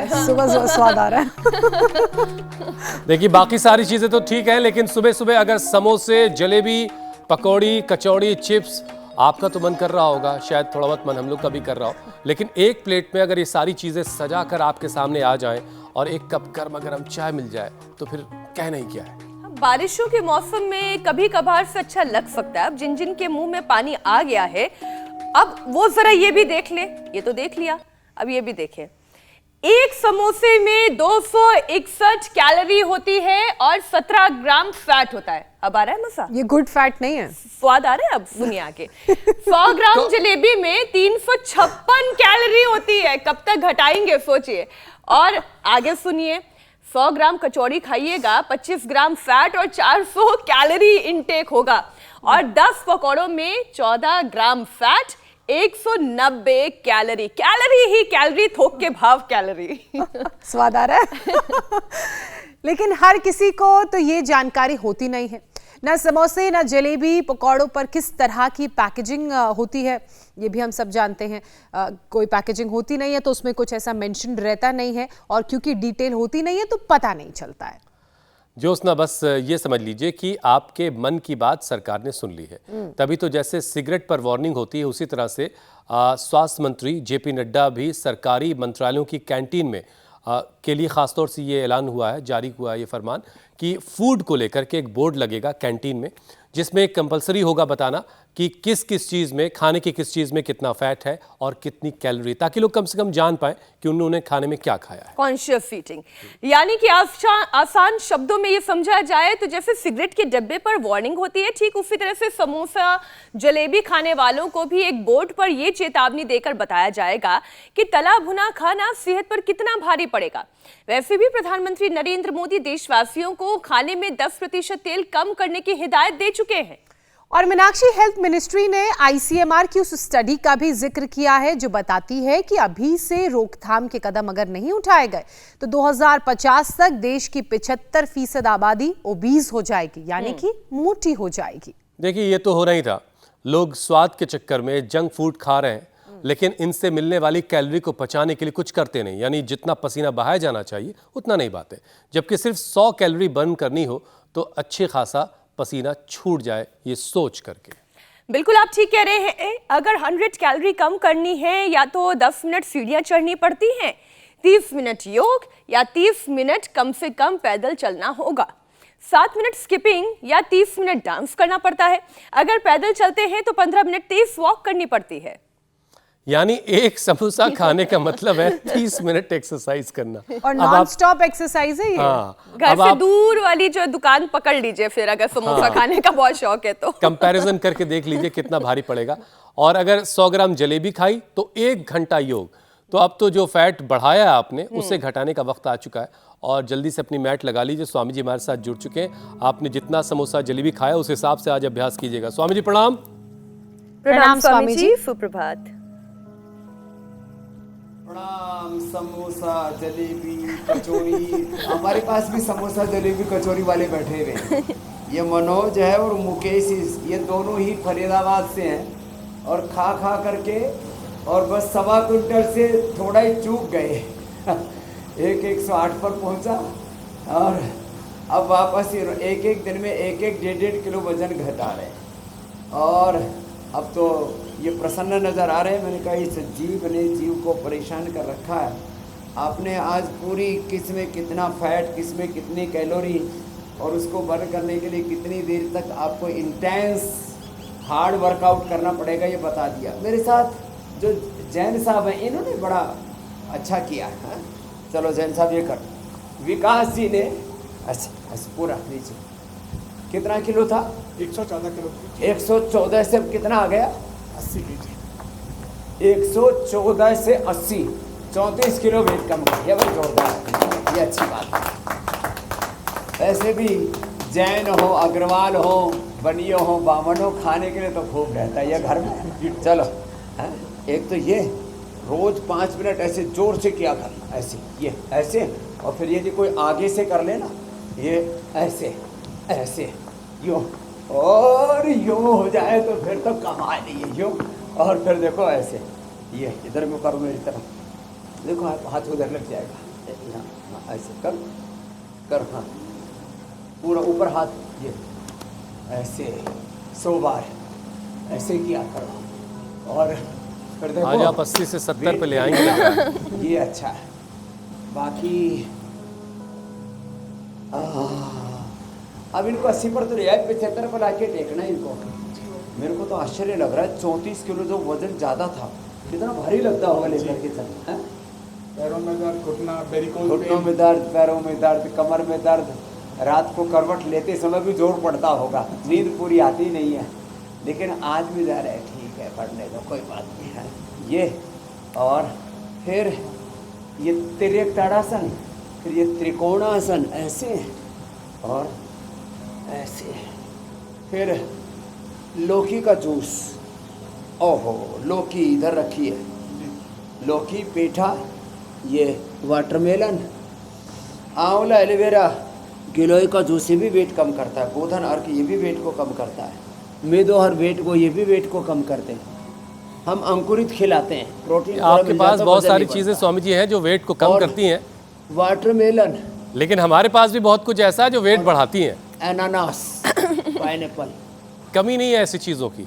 सुबह सुबह स्वाद आ रहा है। देखिए बाकी सारी चीजें तो ठीक है, लेकिन सुबह सुबह अगर समोसे, जलेबी, पकौड़ी, कचौड़ी, चिप्स, आपका तो मन कर रहा होगा, शायद थोड़ा बहुत मन हम लोग का भी कर रहा हो, लेकिन एक प्लेट में अगर ये सारी चीजें सजा कर आपके सामने आ जाएं और एक कप गर्मा गर्म चाय मिल जाए तो फिर कहना ही क्या है। बारिशों के मौसम में कभी कभार से अच्छा लग सकता है। अब जिन जिन के मुंह में पानी आ गया है, अब वो जरा ये भी देख ले, ये तो देख लिया, अब ये भी देखे। एक समोसे में 261 कैलोरी होती है और 17 ग्राम फैट होता है। अब आ रहा है मजा? ये गुड फैट नहीं है, स्वाद आ रहा है। अब सुनिए आगे। 100 ग्राम जलेबी में 356 कैलोरी होती है। कब तक घटाएंगे सोचिए। और आगे सुनिए, 100 ग्राम कचौड़ी खाइएगा, 25 ग्राम फैट और 400 कैलोरी इनटेक होगा। और 10 पकौड़ों में 14 ग्राम फैट, 190 कैलोरी। कैलोरी ही कैलोरी, थोक के भाव कैलोरी। स्वाद आ रहा है। लेकिन हर किसी को तो ये जानकारी होती नहीं है। ना समोसे, ना जलेबी, पकौड़ों पर किस तरह की पैकेजिंग होती है ये भी हम सब जानते हैं। कोई पैकेजिंग होती नहीं है तो उसमें कुछ ऐसा मेंशन रहता नहीं है, और क्योंकि डिटेल होती नहीं है तो पता नहीं चलता है। ज्योत्सना, बस ये समझ लीजिए कि आपके मन की बात सरकार ने सुन ली है। तभी तो जैसे सिगरेट पर वार्निंग होती है, उसी तरह से स्वास्थ्य मंत्री जेपी नड्डा भी सरकारी मंत्रालयों की कैंटीन में के लिए खासतौर से ये ऐलान हुआ है, जारी हुआ है ये फरमान कि फूड को लेकर के एक बोर्ड लगेगा कैंटीन में, जिसमें कंपलसरी होगा बताना कि किस किस चीज़ में, खाने की किस चीज़ में कितना फैट है और कितनी कैलोरी, ताकि लोग कम से कम जान पाए कि उन्होंने खाने में क्या खाया है। कॉन्शियस ईटिंग, यानी कि आसान शब्दों में ये समझा जाए तो जैसे सिगरेट के डब्बे पर वार्निंग होती है, ठीक उसी तरह से समोसा, जलेबी खाने वालों को भी एक बोर्ड पर यह चेतावनी देकर बताया जाएगा कि तला भुना खाना सेहत पर कितना भारी पड़ेगा। वैसे भी प्रधानमंत्री नरेंद्र मोदी देशवासियों को खाने में 10% तेल कम करने की हिदायत दे चुके हैं। और मीनाक्षी, हेल्थ मिनिस्ट्री ने आईसीएमआर की उस स्टडी का भी जिक्र किया है जो बताती है कि अभी से रोकथाम के कदम अगर नहीं उठाए गए तो 2050 तक देश की 75% आबादी ओबीज हो जाएगी, यानी कि मोटी हो जाएगी। देखिए ये तो हो रही था, लोग स्वाद के चक्कर में जंक फूड खा रहे हैं, लेकिन इनसे मिलने वाली कैलोरी को पचाने के लिए कुछ करते नहीं, यानी जितना पसीना बहाया जाना चाहिए उतना नहीं बहाते, जबकि सिर्फ 100 कैलोरी बर्न करनी हो तो अच्छे खासा पसीना छूट जाए, ये सोच करके। बिल्कुल आप ठीक कह रहे हैं। अगर 100 कैलोरी कम करनी है या तो 10 मिनट सीढ़ियां चढ़नी पड़ती हैं, 30 मिनट योग या 30 मिनट कम से कम पैदल चलना होगा, 7 मिनट स्किपिंग या 30 मिनट डांस करना पड़ता है। अगर पैदल चलते हैं तो 15 मिनट तेज वॉक करनी पड़ती है। यानी एक समोसा खाने का मतलब है 30 मिनट एक्सरसाइज करना, और नॉन स्टॉप एक्सरसाइज है ये। घर से दूर वाली जो दुकान पकड़ लीजिए फिर, अगर समोसा खाने का बहुत शौक है तो कंपैरिजन करके देख लीजिए कितना भारी पड़ेगा। और अगर 100 ग्राम जलेबी खाई तो 1 घंटा योग। तो अब तो जो फैट बढ़ाया आपने उसे घटाने का वक्त आ चुका है, और जल्दी से अपनी मैट लगा लीजिए। स्वामी जी हमारे साथ जुड़ चुके हैं। आपने जितना समोसा जलेबी खाया उस हिसाब से आज अभ्यास कीजिएगा। स्वामी जी प्रणाम। प्रणाम स्वामी जी, सुप्रभात। प्रणाम। समोसा, जलेबी, कचौड़ी, हमारे पास भी समोसा, जलेबी, कचौड़ी वाले बैठे हुए हैं। ये मनोज है और मुकेश, ये दोनों ही फरीदाबाद से हैं, और खा खा करके और बस 1.25 क्विंटल से थोड़ा ही चूक गए। एक 108 पर पहुंचा, और अब वापस एक दिन में 1-1.5 किलो वजन घटा रहे हैं। और अब तो ये प्रसन्न नज़र आ रहे हैं। मैंने कहा इस जीव ने जीव को परेशान कर रखा है। आपने आज पूरी किस में कितना फैट, किस में कितनी कैलोरी, और उसको बर्न करने के लिए कितनी देर तक आपको इंटेंस हार्ड वर्कआउट करना पड़ेगा ये बता दिया। मेरे साथ जो जैन साहब हैं इन्होंने बड़ा अच्छा किया है। चलो जैन साहब ये कर। विकास जी ने अच्छा पूरा नीचे कितना किलो था? 114 किलो। 114 से कितना आ गया? 80 केजी। 114 से 80, 34 किलो वेट कम कर दिया भाई, जोरदार, ये अच्छी बात है। ऐसे भी जैन हो, अग्रवाल हो, बनियो हो, बामन हो, खाने के लिए तो खूब रहता है ये घर में। चलो है? एक तो ये रोज 5 मिनट ऐसे जोर से किया करना, ऐसे ये ऐसे, और फिर यदि कोई आगे से कर लेना, ये ऐसे ऐसे यूँ, और यूँ हो जाए तो फिर तो कमाल ही है। यूँ, और फिर देखो ऐसे, ये इधर में करो मेरी तरफ, देखो हाथ उधर लग जाएगा, हाँ हाँ ऐसे कर कर, हाँ पूरा ऊपर हाथ, ये ऐसे 100 बार ऐसे किया करो। और फिर देखो आज आप 80 से 70 पे ले आएंगे लग रहा है। ये अच्छा है। बाकी अब इनको 80 पर तो ले आए, 75 पर लाके टेकना है इनको। मेरे को तो आश्चर्य लग रहा है, 34 किलो जो वजन ज़्यादा था, कितना भारी लगता होगा लेकर के चलना। पैरों में दर्द, घुटना, वेरिकोज घुटनों में दर्द, पैरों में दर्द, कमर में दर्द, रात को करवट लेते समय भी जोर पड़ता होगा, नींद पूरी आती नहीं है। लेकिन आज भी जा रहे हैं, ठीक है पढ़ने दो, कोई बात नहीं है। ये और फिर ये तिर्यक ताड़ासन, फिर ये त्रिकोणासन ऐसे और ऐसे, फिर लौकी का जूस। ओहो, लौकी इधर रखी है, लौकी, पेठा, ये वाटरमेलन, आंवला, एलोवेरा, गिलोय का जूस, ये भी वेट कम करता है। गोधन अर्क, ये भी वेट को कम करता है। मेदोहर वेट को, ये भी वेट को कम करते हैं। हम अंकुरित खिलाते हैं, प्रोटीन आपके पास बहुत सारी चीजें स्वामी जी हैं जो वेट को कम करती हैं, वाटरमेलन, लेकिन हमारे पास भी बहुत कुछ ऐसा है जो वेट बढ़ाती हैं। अनानास, पाइनएप्पल, कमी नहीं है ऐसी चीजों की।